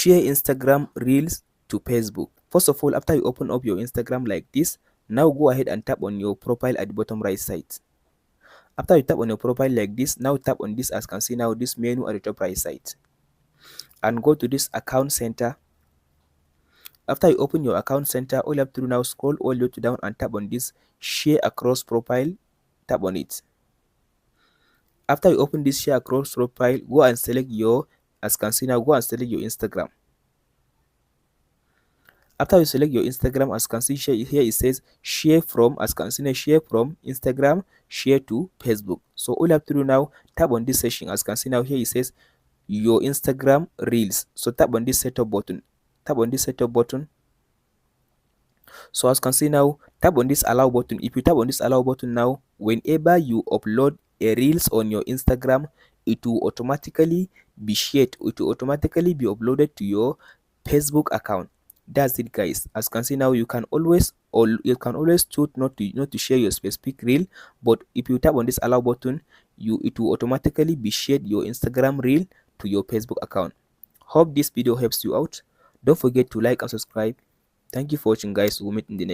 share Instagram reels to Facebook. First of all, after you open up your Instagram like this, now go ahead and tap on your profile at the bottom right side. After you tap on your profile like this, now tap on this, as you can see now, this menu at the top right side, and go to this account center. After you open your account center, all you have to do now, scroll all the way to down and tap on this share across profile. Tap on it. After you open this share across profile, go and select your, as you can see now, go and select your Instagram. After you select your Instagram, as you can see here it says share from, as you can see now, share from Instagram, share to Facebook. So all you have to do now, tap on this section. As you can see now, here it says your Instagram reels. So tap on this setup button. Tap on this setup button. So as you can see now, tap on this allow button. If you tap on this allow button now, whenever you upload a reels on your Instagram, it will automatically be shared. It will automatically be uploaded to your Facebook account. That's it, guys. As you can see now, you can always choose not to share your specific reel, but if you tap on this allow button, it will automatically be shared your Instagram reel to your Facebook account. Hope this video helps you out. Don't forget to like and subscribe. Thank you for watching, guys. We'll meet in the next.